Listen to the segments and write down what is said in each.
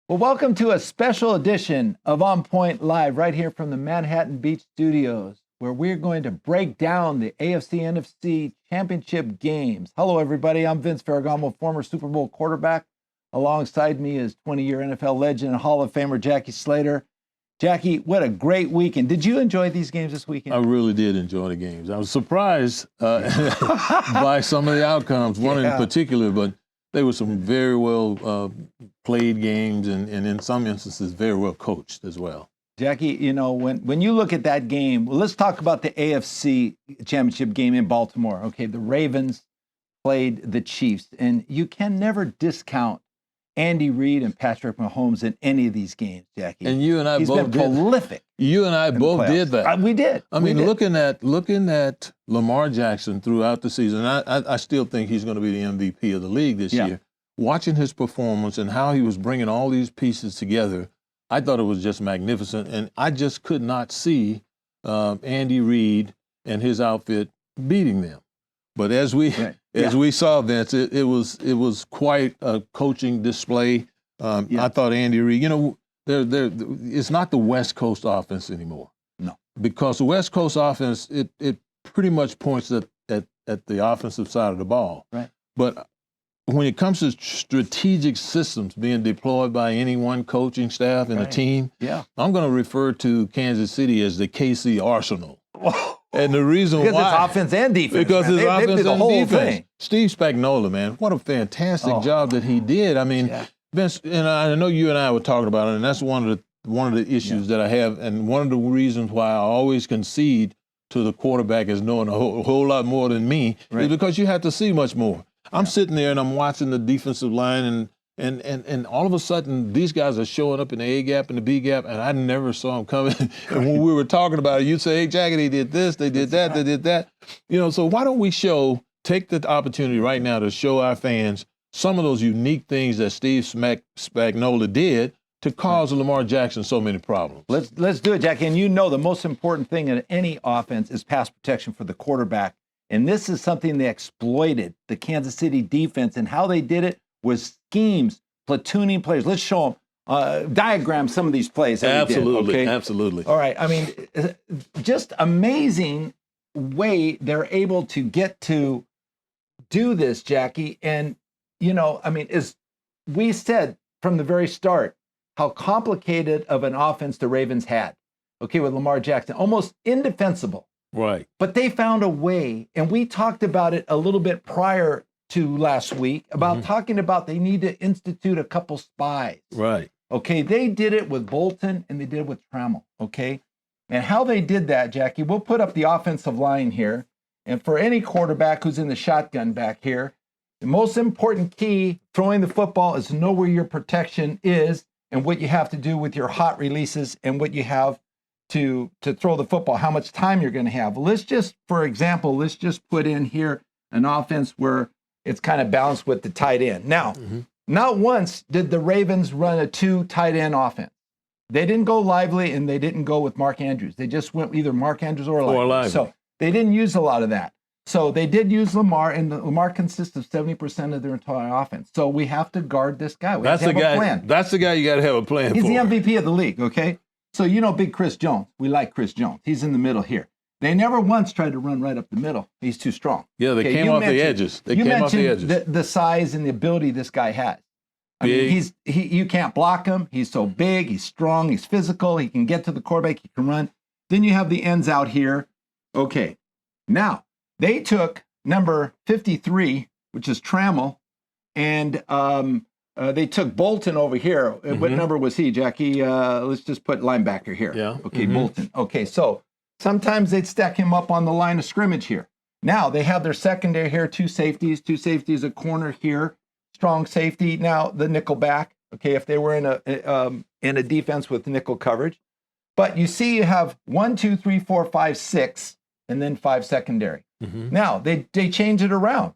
Well, welcome to a special edition of OnPoint Live right here from the Manhattan Beach Studios, where we're going to break down the AFC NFC championship games. Hello, everybody. I'm Vince Ferragamo, former Super Bowl quarterback. Alongside me is 20-year NFL legend and Hall of Famer Jackie Slater. Jackie, what a great weekend. Did you enjoy these games this weekend? I really did enjoy the games. I was surprised by some of the outcomes, one in particular, but they were some very well played games and in some instances very well coached as well. Jackie, you know, when you look at that game, well, let's talk about the AFC championship game in Baltimore. Okay, the Ravens played the Chiefs, and you can never discount Andy Reid and Patrick Mahomes in any of these games, Jackie. And you and I He's both been prolific. You and I both did that. We did. I mean, looking at Lamar Jackson throughout the season, I still think he's going to be the MVP of the league this year. Watching his performance and how he was bringing all these pieces together, I thought it was just magnificent. And I just could not see Andy Reid and his outfit beating them. But as we saw, Vince, it was quite a coaching display. I thought Andy Reid, you know, it's not the West Coast offense anymore. No, because the West Coast offense, it pretty much points at the offensive side of the ball. Right. But when it comes to strategic systems being deployed by any one coaching staff and a team, I'm going to refer to Kansas City as the KC Arsenal. And the reason because why, it's offense and defense. Because it's offense and defense. Thing. Steve Spagnuolo, man, what a fantastic job that he did. I mean, Vince, and I know you and I were talking about it, and that's one of the issues that I have, and one of the reasons why I always concede to the quarterback as knowing a whole lot more than me is because you have to see much more. I'm sitting there and I'm watching the defensive line, and all of a sudden these guys are showing up in the A gap and the B gap, and I never saw them coming. And when we were talking about it, you'd say, "Hey, Jackie, they did this, they did that, they did that." You know, so why don't we take the opportunity right now to show our fans some of those unique things that Steve Spagnuolo did to cause Lamar Jackson so many problems. Let's do it, Jackie. And you know the most important thing in any offense is pass protection for the quarterback. And this is something they exploited, the Kansas City defense, and how they did it was schemes, platooning players. Let's show them, diagram some of these plays. Absolutely. All right. I mean, just amazing way they're able to get to do this, Jackie. And, you know, I mean, as we said from the very start, how complicated of an offense the Ravens had, okay, with Lamar Jackson, almost indefensible. Right. But they found a way, and we talked about it a little bit prior to last week, about talking about they need to institute a couple spies. Right. Okay, they did it with Bolton and they did it with Trammell, okay? And how they did that, Jackie, we'll put up the offensive line here. And for any quarterback who's in the shotgun back here, the most important key throwing the football is to know where your protection is and what you have to do with your hot releases and what you have to throw the football, how much time you're going to have. Let's just, for example, let's just put in here an offense where it's kind of balanced with the tight end. Now, not once did the Ravens run a 2 tight end offense. They didn't go Lively and they didn't go with Mark Andrews. They just went either Mark Andrews or Lively. So they didn't use a lot of that. So they did use Lamar, and Lamar consists of 70% of their entire offense. So we have to guard this guy. We have to have a plan. That's the guy you got to have a plan for. He's the MVP of the league, okay? So you know big Chris Jones. We like Chris Jones. He's in the middle here. They never once tried to run right up the middle. He's too strong. Yeah, they came off the edges. You mentioned the size and the ability this guy has. I mean, you can't block him. He's so big. He's strong. He's physical. He can get to the quarterback. He can run. Then you have the ends out here. Okay. Now, they took number 53, which is Trammell, and they took Bolton over here. What number was he, Jackie? Let's just put linebacker here. Yeah. Okay, Bolton. Okay, so sometimes they'd stack him up on the line of scrimmage here. Now they have their secondary here, two safeties, a corner here, strong safety. Now the nickel back. Okay, if they were in a defense with nickel coverage, but you see you have 1, 2, 3, 4, 5, 6, and then 5 secondary. Now they change it around.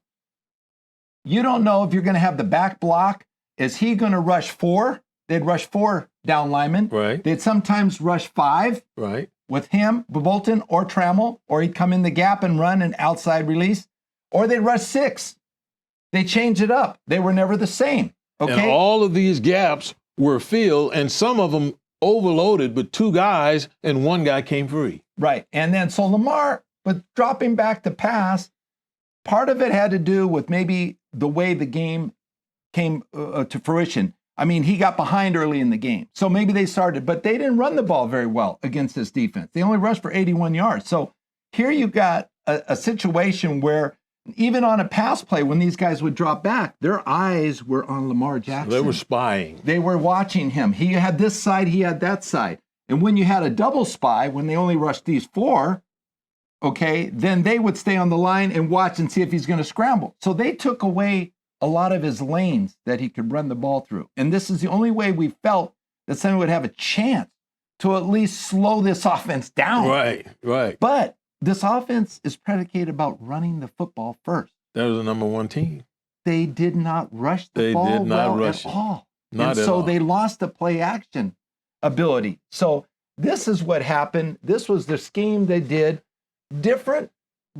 You don't know if you're going to have the back block. Is he going to rush 4? They'd rush 4 down linemen. Right. They'd sometimes rush 5. Right. With him, Bolton, or Trammell, or he'd come in the gap and run an outside release, or they'd rush 6. They changed it up. They were never the same. Okay. And all of these gaps were filled, and some of them overloaded with 2 guys, and 1 guy came free. Right. And then so Lamar, with dropping back to pass, part of it had to do with maybe the way the game came to fruition. I mean, he got behind early in the game. So maybe they started, but they didn't run the ball very well against this defense. They only rushed for 81 yards. So here you got a situation where even on a pass play, when these guys would drop back, their eyes were on Lamar Jackson. So they were spying. They were watching him. He had this side, he had that side. And when you had a double spy, when they only rushed these 4, okay, then they would stay on the line and watch and see if he's going to scramble. So they took away a lot of his lanes that he could run the ball through. And this is the only way we felt that someone would have a chance to at least slow this offense down. Right. But this offense is predicated about running the football first. That was the number 1 team. They did not rush the ball did not well rush at it. all. Not and at so all. they lost the play action ability. So this is what happened. This was the scheme they did. Different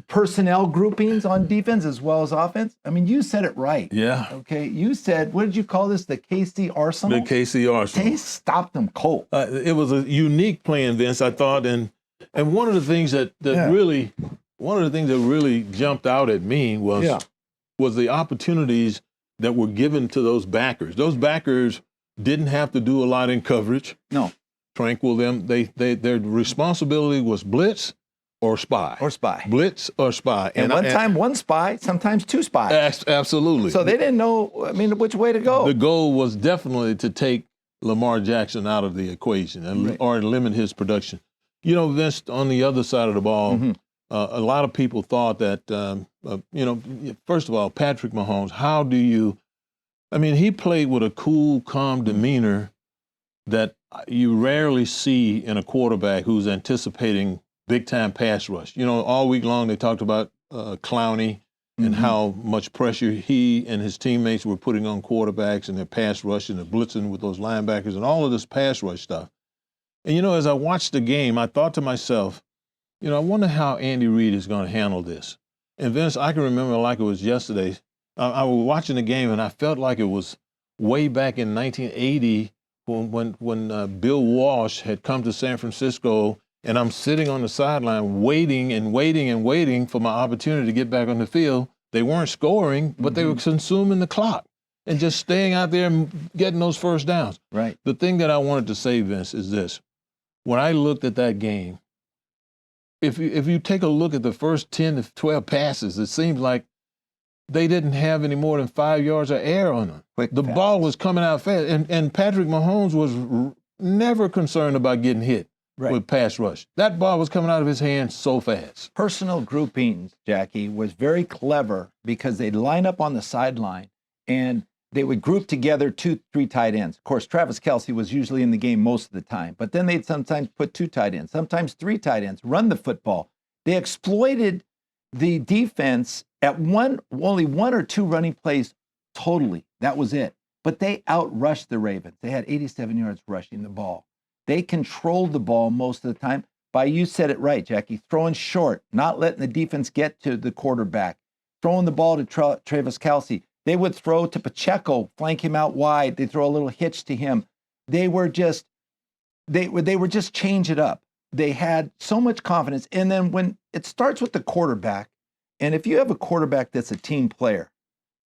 personnel groupings on defense as well as offense. I mean, you said it right. Yeah. Okay. You said, what did you call this? The KC Arsenal? The KC Arsenal. They stopped them cold. It was a unique plan, Vince, I thought, and one of the things that really jumped out at me was the opportunities that were given to those backers. Those backers didn't have to do a lot in coverage. No. Tranquil them. Their responsibility was blitz or spy. Blitz or spy. And one time, 1 spy, sometimes 2 spies. Absolutely. So they didn't know, I mean, which way to go. The goal was definitely to take Lamar Jackson out of the equation or limit his production. You know, Vince, on the other side of the ball, a lot of people thought that, first of all, Patrick Mahomes, he played with a cool, calm demeanor that you rarely see in a quarterback who's anticipating big-time pass rush. You know, all week long they talked about Clowney and how much pressure he and his teammates were putting on quarterbacks and their pass rush and the blitzing with those linebackers and all of this pass rush stuff. And, you know, as I watched the game, I thought to myself, you know, I wonder how Andy Reid is going to handle this. And Vince, I can remember like it was yesterday. I was watching the game and I felt like it was way back in 1980 when Bill Walsh had come to San Francisco, and I'm sitting on the sideline waiting for my opportunity to get back on the field. They weren't scoring, but they were consuming the clock and just staying out there and getting those first downs. Right. The thing that I wanted to say, Vince, is this. When I looked at that game, if you take a look at the first 10 to 12 passes, it seems like they didn't have any more than 5 yards of air on them. The ball was coming out fast. And Patrick Mahomes was never concerned about getting hit with pass rush. That ball was coming out of his hands so fast. Personal groupings, Jackie, was very clever because they'd line up on the sideline and they would group together 2-3 tight ends. Of course, Travis Kelce was usually in the game most of the time, but then they'd sometimes put 2 tight ends, sometimes 3 tight ends, run the football. They exploited the defense at only 1 or 2 running plays totally. That was it. But they outrushed the Ravens. They had 87 yards rushing the ball. They controlled the ball most of the time by, you said it right, Jackie, throwing short, not letting the defense get to the quarterback, throwing the ball to Travis Kelce. They would throw to Pacheco, flank him out wide. They throw a little hitch to him. They were just change it up. They had so much confidence. And then when it starts with the quarterback, and if you have a quarterback that's a team player,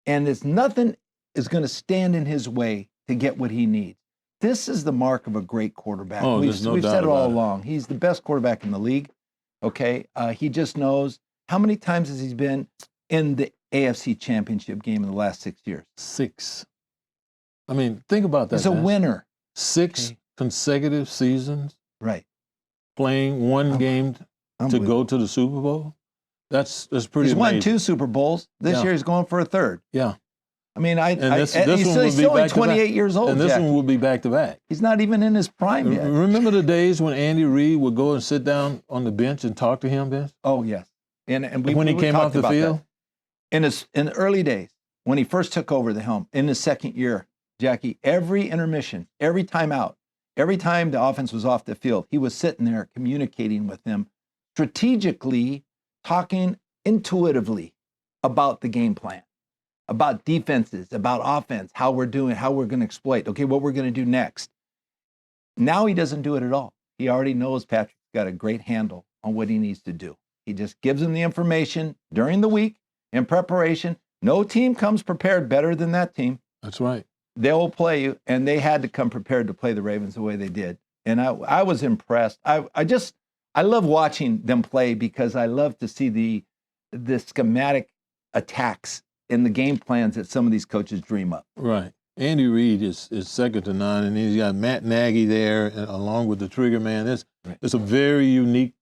and there's nothing is going to stand in his way to get what he needs, this is the mark of a great quarterback. Oh, We've said it all about it. along. He's the best quarterback in the league. Okay, he just knows. How many times has he been in the AFC Championship game in the last 6 years? 6. I mean, think about that. He's a winner. 6 consecutive seasons. Right. Playing one game to go to the Super Bowl. That's pretty He's amazing. won 2 Super Bowls. This year he's going for a 3rd. Yeah. I mean, This he's only 28 years old. And this Jackie. one will be back to back. He's not even in his prime yet. Remember the days when Andy Reid would go and sit down on the bench and talk to him, Vince? Oh, yes. And when he came off the field? In the early days, when he first took over the helm, in his 2nd year, Jackie, every intermission, every timeout, every time the offense was off the field, he was sitting there communicating with them, strategically, talking intuitively about the game plan. about defenses, about offense, how we're doing, how we're going to exploit, okay, what we're going to do next. Now he doesn't do it at all. He already knows Patrick's got a great handle on what he needs to do. He just gives him the information during the week in preparation. No team comes prepared better than that team. That's right. They'll play you, and they had to come prepared to play the Ravens the way they did. And I was impressed. I love watching them play because I love to see the schematic attacks and the game plans that some of these coaches dream up. Right. Andy Reid is second to none, and he's got Matt Nagy there along with the trigger man. It's a very unique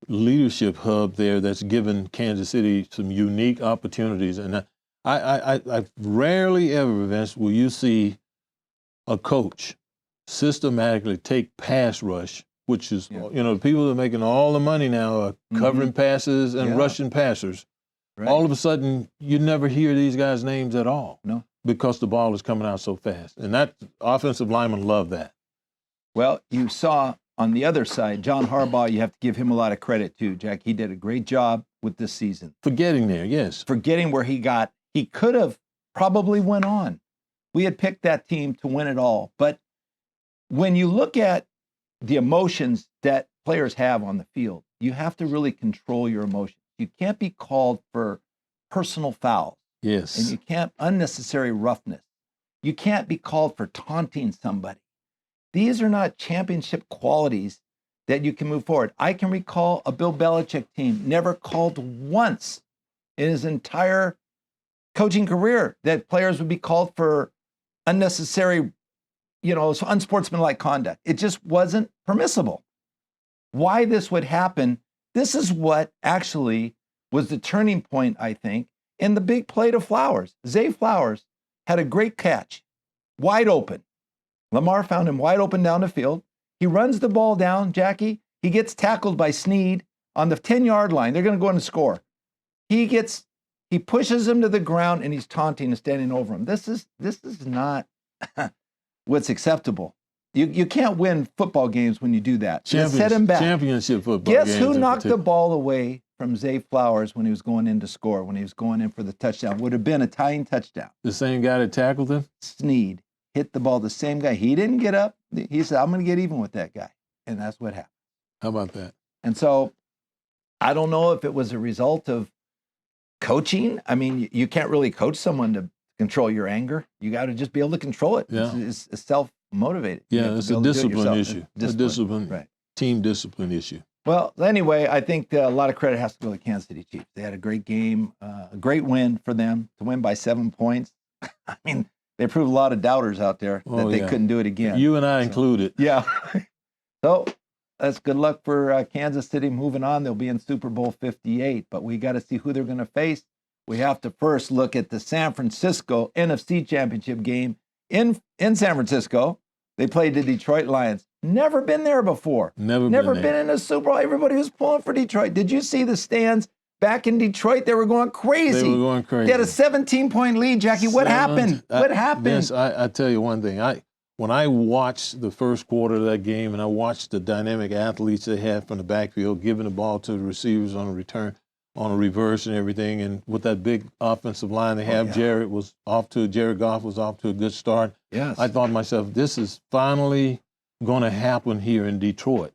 leadership hub there that's given Kansas City some unique opportunities. And I rarely ever, Vince, will you see a coach systematically take pass rush, which is, the people that are making all the money now are covering passes and rushing passers. Right. All of a sudden, you never hear these guys' names at all. No. Because the ball is coming out so fast. And that offensive linemen love that. Well, you saw on the other side, John Harbaugh, you have to give him a lot of credit too, Jack. He did a great job with this season. For getting there, yes. For getting where he got. He could have probably went on. We had picked that team to win it all. But when you look at the emotions that players have on the field, you have to really control your emotions. You can't be called for personal fouls. Yes. And you can't unnecessary roughness. You can't be called for taunting somebody. These are not championship qualities that you can move forward. I can recall a Bill Belichick team never called once in his entire coaching career that players would be called for unnecessary, unsportsmanlike conduct. It just wasn't permissible. Why this would happen, this is what actually was the turning point, I think, in the big play to Flowers. Zay Flowers had a great catch, wide open. Lamar found him wide open down the field. He runs the ball down, Jackie. He gets tackled by Snead on the 10-yard line. They're going to go in and score. He pushes him to the ground, and he's taunting and standing over him. This is not what's acceptable. You can't win football games when you do that. Set him back. Championship football games. Guess who in knocked particular. the ball away from Zay Flowers when he was going in to score, when he was going in for the touchdown? Would have been a tying touchdown. The same guy that tackled him? Snead hit the ball, the same guy. He didn't get up. He said, I'm going to get even with that guy. And that's what happened. How about that? And so I don't know if it was a result of coaching. I mean, you can't really coach someone to control your anger. You got to just be able to control it. Yeah. It's self-motivated. Yeah, it's a discipline issue. A discipline, right. Team discipline issue. Well, anyway, I think a lot of credit has to go to the Kansas City Chiefs. They had a great game, a great win for them to win by 7 points. I mean, they proved a lot of doubters out there that they couldn't do it again. You and I included. Yeah. So that's good luck for Kansas City moving on. They'll be in Super Bowl 58, but we got to see who they're going to face. We have to first look at the San Francisco NFC Championship game in San Francisco. They played the Detroit Lions. Never been there before. Never been in a Super Bowl. Everybody was pulling for Detroit. Did you see the stands back in Detroit? They were going crazy. They had a 17-point lead, Jackie. What happened? What happened? Vince, I tell you one thing. When I watched the first quarter of that game and I watched the dynamic athletes they had from the backfield, giving the ball to the receivers on a return, on a reverse and everything, and with that big offensive line they have, Jared Goff was off to a good start. Yes. I thought to myself, this is finally going to happen here in Detroit.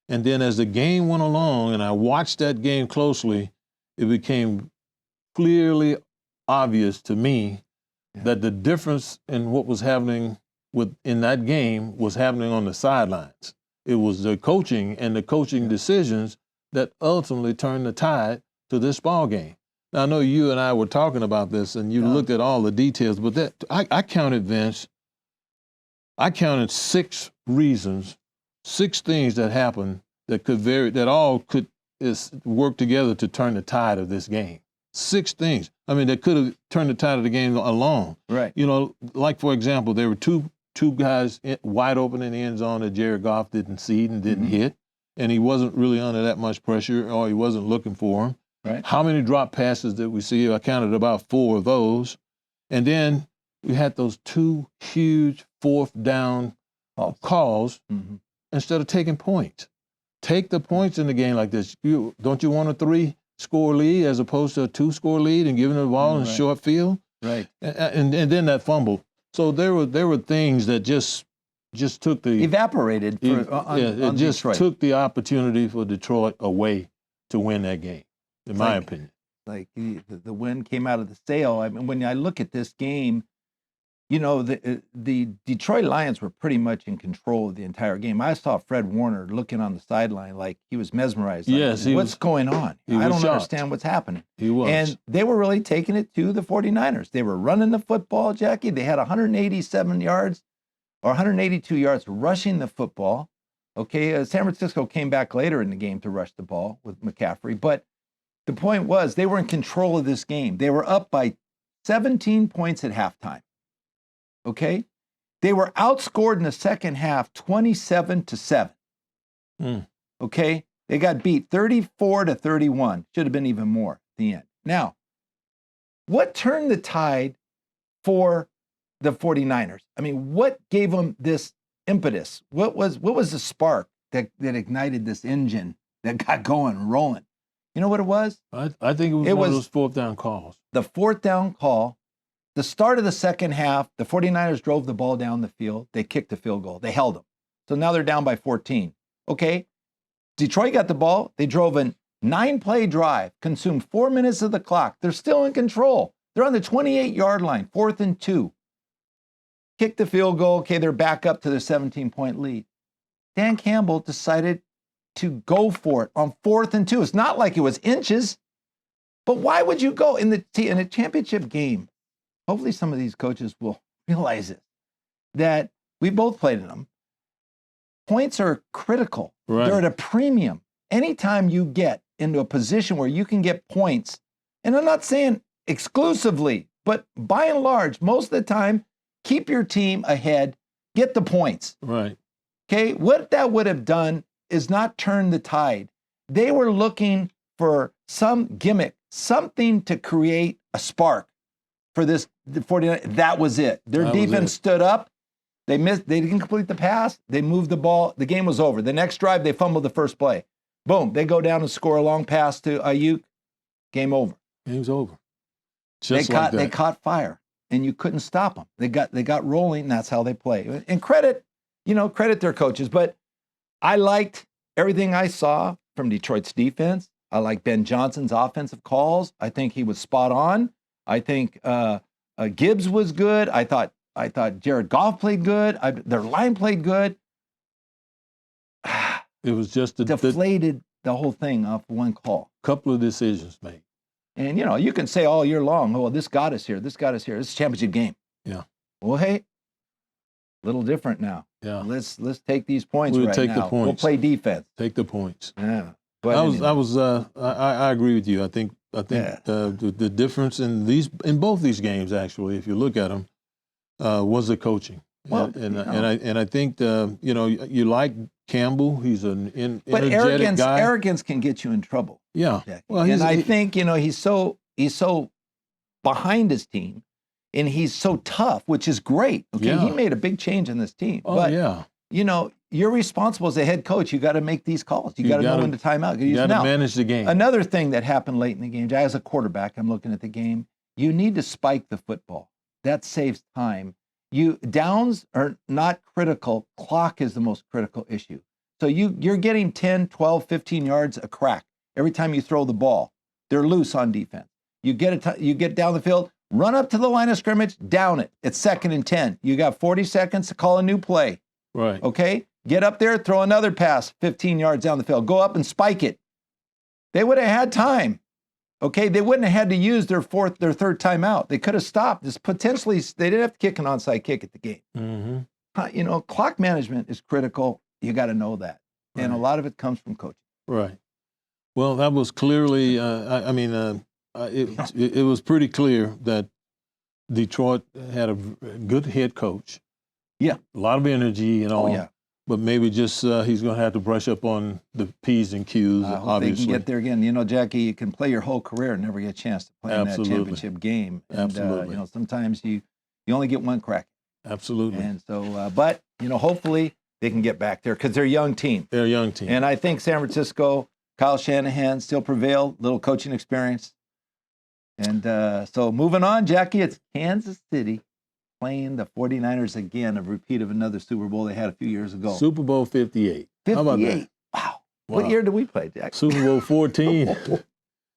And then as the game went along and I watched that game closely, it became clearly obvious to me that the difference in what was happening in that game was happening on the sidelines. It was the coaching and the coaching decisions that ultimately turned the tide to this ball game. Now, I know you and I were talking about this, and you looked at all the details, but I counted, Vince, 6 reasons, 6 things that happened that all could work together to turn the tide of this game. 6 things. I mean, that could have turned the tide of the game alone. Right. Like, for example, there were two guys wide open in the end zone that Jared Goff didn't see and didn't hit, and he wasn't really under that much pressure, or he wasn't looking for him. Right. How many drop passes did we see? I counted about 4 of those. And then we had those 2 huge 4th down calls instead of taking points. Take the points in the game like this. Don't you want a 3? 3-score lead as opposed to a 2-score lead and giving the ball in a short field. Right. And then that fumble. So there were things that just took the evaporated on just Detroit. took the opportunity for Detroit away to win that game, in my opinion. Like the wind came out of the sail. I mean, when I look at this game, you know, the Detroit Lions were pretty much in control of the entire game. I saw Fred Warner looking on the sideline like he was mesmerized. Like, yes, what's going on? I don't understand what's happening. He was. And they were really taking it to the 49ers. They were running the football, Jackie. They had 187 yards or 182 yards rushing the football. Okay, San Francisco came back later in the game to rush the ball with McCaffrey. But the point was they were in control of this game. They were up by 17 points at halftime. Okay, they were outscored in the second half 27-7. Okay, they got beat 34-31. Should have been even more at the end. Now, what turned the tide for the 49ers? I mean, what gave them this impetus? What was the spark that ignited this engine that got going and rolling? You know what it was? I think it was one of those fourth down calls. The fourth down call. The start of the second half, the 49ers drove the ball down the field. They kicked the field goal. They held them. So now they're down by 14. Okay. Detroit got the ball. They drove a 9-play drive, consumed 4 minutes of the clock. They're still in control. They're on the 28-yard line, 4th and 2. Kick the field goal. Okay, they're back up to their 17-point lead. Dan Campbell decided to go for it on 4th and 2. It's not like it was inches, but why would you go in a championship game? Hopefully some of these coaches will realize it, that we both played in them. Points are critical. Right. They're at a premium. Anytime you get into a position where you can get points, and I'm not saying exclusively, but by and large, most of the time, keep your team ahead, get the points. Right. Okay, what that would have done is not turn the tide. They were looking for some gimmick, something to create a spark for this 49. That was it. Their defense stood up. They missed. They didn't complete the pass. They moved the ball. The game was over. The next drive, they fumbled the first play. Boom. They go down and score a long pass to Ayuk. Game over. Game's over. They caught fire, and you couldn't stop them. They got rolling, and that's how they play. And credit their coaches. But I liked everything I saw from Detroit's defense. I like Ben Johnson's offensive calls. I think he was spot on. I think Gibbs was good. I thought Jared Goff played good. Their line played good. It was just deflated the whole thing off one call. Couple of decisions made. And you can say all year long, oh, well, this got us here. This got us here. This is a championship game. Yeah. Well, hey, a little different now. Yeah. Let's take these points we'll right take now. The points. We'll play defense. Take the points. Yeah. But I agree with you. I think the difference in both these games, actually, if you look at them, was the coaching. Well, and I think you like Campbell. He's an energetic guy. But arrogance can get you in trouble. Yeah. Jackie. Well, I think he's so behind his team, and he's so tough, which is great. Okay, yeah. He made a big change in this team. Oh, but, yeah. You're responsible as a head coach. You got to make these calls. You got to know when to time out. You got to manage the game. Another thing that happened late in the game, as a quarterback, I'm looking at the game. You need to spike the football. That saves time. Downs are not critical. Clock is the most critical issue. So you're getting 10, 12, 15 yards a crack every time you throw the ball. They're loose on defense. You get down the field, run up to the line of scrimmage, down it. It's 2nd and 10. You got 40 seconds to call a new play. Right. Okay? Get up there, throw another pass 15 yards down the field. Go up and spike it. They would have had time. Okay? They wouldn't have had to use their third timeout. They could have stopped. They didn't have to kick an onside kick at the game. Mm-hmm. Clock management is critical. You got to know that. Right. And a lot of it comes from coaching. Right. Well, that was clearly, it was pretty clear that Detroit had a good head coach. Yeah. A lot of energy and all. Oh, yeah. But maybe just he's going to have to brush up on the P's and Q's, I hope obviously. they can get there again. Jackie, you can play your whole career and never get a chance to play in that championship game. And, Absolutely. Sometimes you only get one crack. Absolutely. And so, but hopefully they can get back there because they're a young team. They're a young team. And I think San Francisco Kyle Shanahan still prevailed, little coaching experience. And so moving on, Jackie, it's Kansas City playing the 49ers again, a repeat of another Super Bowl they had a few years ago. Super Bowl 58. 58. How about that? Wow. What year did we play, Jack? Super Bowl 14.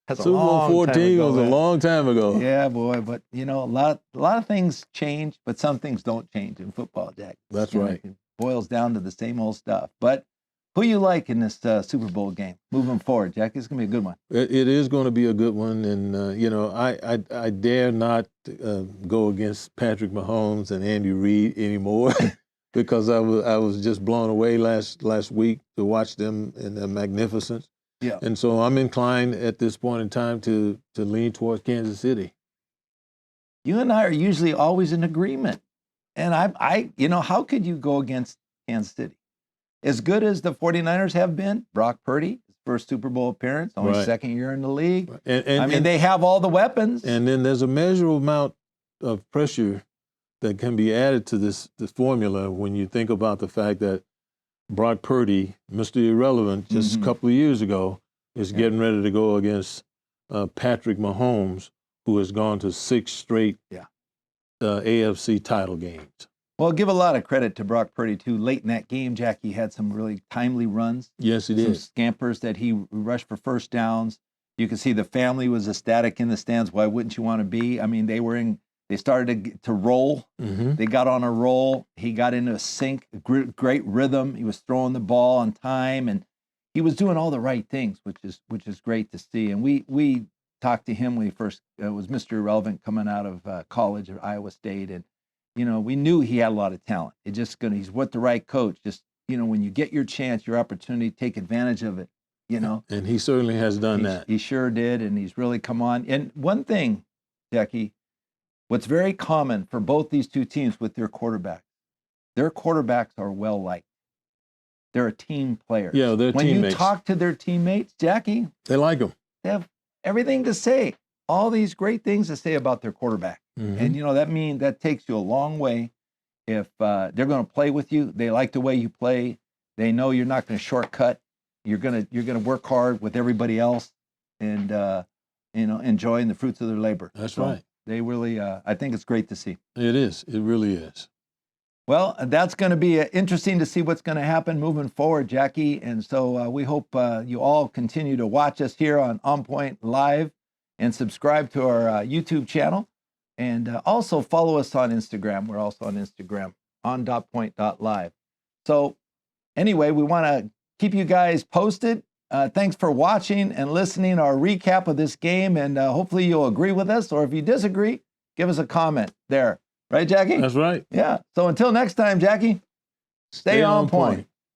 That's Super Bowl 14 was a long time ago. Yeah, boy. But, you know, a lot of things change, but some things don't change in football, Jack. That's right. It boils down to the same old stuff. But who you like in this Super Bowl game moving forward, Jack? It's going to be a good one. It is going to be a good one. And, you know, I dare not go against Patrick Mahomes and Andy Reid anymore because I was just blown away last week to watch them in their magnificence. Yeah. And so I'm inclined at this point in time to lean towards Kansas City. You and I are usually always in agreement. And I you know, how could you go against Kansas City? As good as the 49ers have been, Brock Purdy, his first Super Bowl appearance, only second year in the league. And they have all the weapons. And then there's a measurable amount of pressure that can be added to this formula when you think about the fact that Brock Purdy, Mr. Irrelevant, just a couple of years ago, is getting ready to go against Patrick Mahomes, who has gone to 6 straight AFC title games. Well, give a lot of credit to Brock Purdy, too. Late in that game, Jackie had some really timely runs. Yes, he did. Some scampers that he rushed for first downs. You can see the family was ecstatic in the stands. Why wouldn't you want to be? I mean, they started to roll. They got on a roll. He got into a sync, great rhythm. He was throwing the ball on time, and he was doing all the right things, which is great to see. And we talked to him when he first was Mr. Irrelevant coming out of college at Iowa State, and you know, we knew he had a lot of talent. He's with the right coach. Just, you know, when you get your chance, your opportunity, take advantage of it, you know. And he certainly has done that. He sure did, and he's really come on. And one thing, Jackie, what's very common for both these two teams with their quarterbacks are well-liked. They're a team player. Yeah, they're when teammates. You talk to their teammates, Jackie, they like them. They have everything to say, all these great things to say about their quarterback. And, you know, that takes you a long way. If they're going to play with you, they like the way you play. They know you're not going to shortcut. You're going to work hard with everybody else and, you know, enjoying the fruits of their labor. That's right. They really, I think it's great to see. It is. It really is. Well, that's going to be interesting to see what's going to happen moving forward, Jackie. And so we hope you all continue to watch us here on OnPoint Live and subscribe to our YouTube channel. And also follow us on Instagram. We're also on Instagram, on.point.live. So anyway, we want to keep you guys posted. Thanks for watching and listening to our recap of this game. And hopefully you'll agree with us. Or if you disagree, give us a comment there. Right, Jackie? That's right. Yeah. So until next time, Jackie, stay on point.